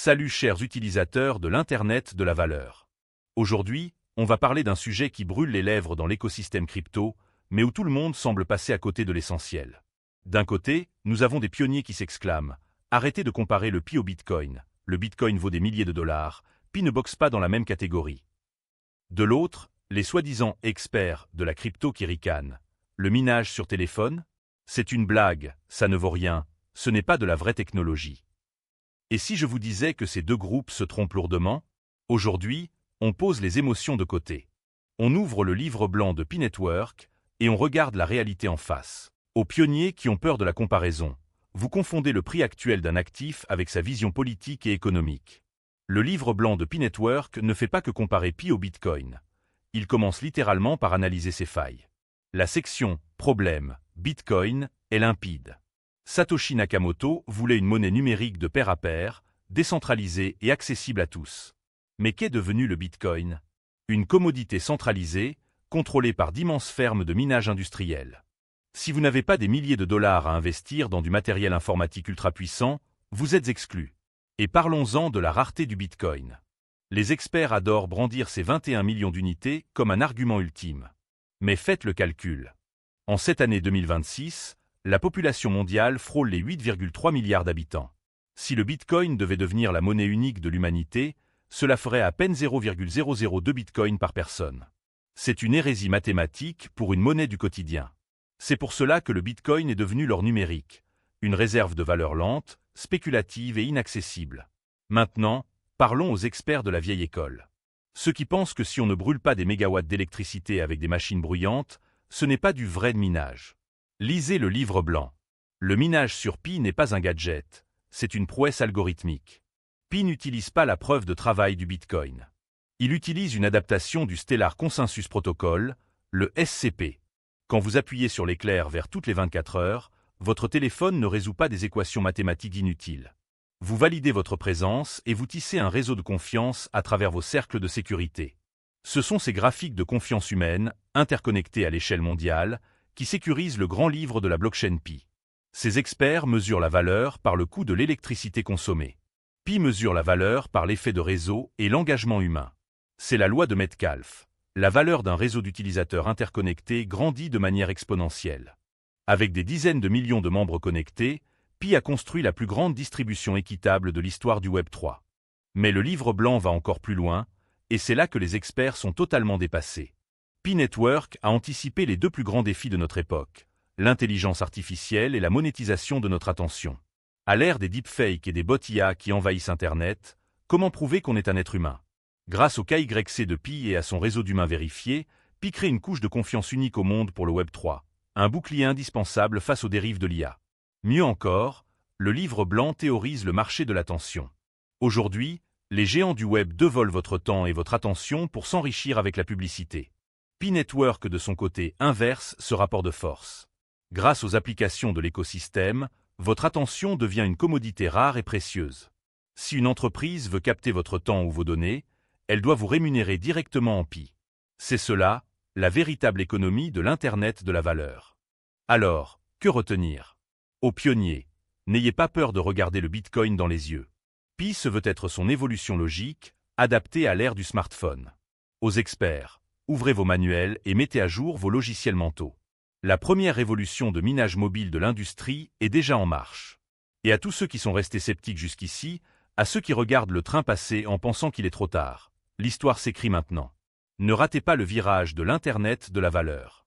Salut chers utilisateurs de l'Internet de la valeur. Aujourd'hui, on va parler d'un sujet qui brûle les lèvres dans l'écosystème crypto, mais où tout le monde semble passer à côté de l'essentiel. D'un côté, nous avons des pionniers qui s'exclament « Arrêtez de comparer le Pi au Bitcoin, le Bitcoin vaut des milliers de dollars, Pi ne boxe pas dans la même catégorie ». De l'autre, les soi-disant experts de la crypto qui ricanent « Le minage sur téléphone ? C'est une blague, ça ne vaut rien, ce n'est pas de la vraie technologie ». Et si je vous disais que ces deux groupes se trompent lourdement? Aujourd'hui, on pose les émotions de côté. On ouvre le livre blanc de Pi Network et on regarde la réalité en face. Aux pionniers qui ont peur de la comparaison, vous confondez le prix actuel d'un actif avec sa vision politique et économique. Le livre blanc de Pi Network ne fait pas que comparer Pi au Bitcoin. Il commence littéralement par analyser ses failles. La section « Problème, Bitcoin » est limpide. Satoshi Nakamoto voulait une monnaie numérique de pair à pair, décentralisée et accessible à tous. Mais qu'est devenu le Bitcoin? Une commodité centralisée, contrôlée par d'immenses fermes de minage industriel. Si vous n'avez pas des milliers de dollars à investir dans du matériel informatique ultra puissant, vous êtes exclu. Et parlons-en de la rareté du Bitcoin. Les experts adorent brandir ces 21 millions d'unités comme un argument ultime. Mais faites le calcul. En cette année 2026, la population mondiale frôle les 8,3 milliards d'habitants. Si le Bitcoin devait devenir la monnaie unique de l'humanité, cela ferait à peine 0,002 Bitcoin par personne. C'est une hérésie mathématique pour une monnaie du quotidien. C'est pour cela que le Bitcoin est devenu l'or numérique, une réserve de valeur lente, spéculative et inaccessible. Maintenant, parlons aux experts de la vieille école. Ceux qui pensent que si on ne brûle pas des mégawatts d'électricité avec des machines bruyantes, ce n'est pas du vrai minage. Lisez le livre blanc. Le minage sur Pi n'est pas un gadget, c'est une prouesse algorithmique. Pi n'utilise pas la preuve de travail du Bitcoin. Il utilise une adaptation du Stellar Consensus Protocol, le SCP. Quand vous appuyez sur l'éclair vers toutes les 24 heures, votre téléphone ne résout pas des équations mathématiques inutiles. Vous validez votre présence et vous tissez un réseau de confiance à travers vos cercles de sécurité. Ce sont ces graphiques de confiance humaine, interconnectés à l'échelle mondiale, qui sécurisent le grand livre de la blockchain Pi. Ces experts mesurent la valeur par le coût de l'électricité consommée. Pi mesure la valeur par l'effet de réseau et l'engagement humain. C'est la loi de Metcalfe. La valeur d'un réseau d'utilisateurs interconnectés grandit de manière exponentielle. Avec des dizaines de millions de membres connectés, Pi a construit la plus grande distribution équitable de l'histoire du Web 3. Mais le livre blanc va encore plus loin, et c'est là que les experts sont totalement dépassés. Pi Network a anticipé les deux plus grands défis de notre époque, l'intelligence artificielle et la monétisation de notre attention. À l'ère des deepfakes et des bots IA qui envahissent Internet, comment prouver qu'on est un être humain? Grâce au KYC de Pi et à son réseau d'humains vérifiés, Pi crée une couche de confiance unique au monde pour le Web 3, un bouclier indispensable face aux dérives de l'IA. Mieux encore, le livre blanc théorise le marché de l'attention. Aujourd'hui, les géants du Web 2 volent votre temps et votre attention pour s'enrichir avec la publicité. Pi Network de son côté inverse ce rapport de force. Grâce aux applications de l'écosystème, votre attention devient une commodité rare et précieuse. Si une entreprise veut capter votre temps ou vos données, elle doit vous rémunérer directement en Pi. C'est cela, la véritable économie de l'Internet de la valeur. Alors, que retenir? Aux pionniers, n'ayez pas peur de regarder le Bitcoin dans les yeux. Pi se veut être son évolution logique, adaptée à l'ère du smartphone. Aux experts, ouvrez vos manuels et mettez à jour vos logiciels mentaux. La première révolution de minage mobile de l'industrie est déjà en marche. Et à tous ceux qui sont restés sceptiques jusqu'ici, à ceux qui regardent le train passer en pensant qu'il est trop tard, l'histoire s'écrit maintenant. Ne ratez pas le virage de l'Internet de la valeur.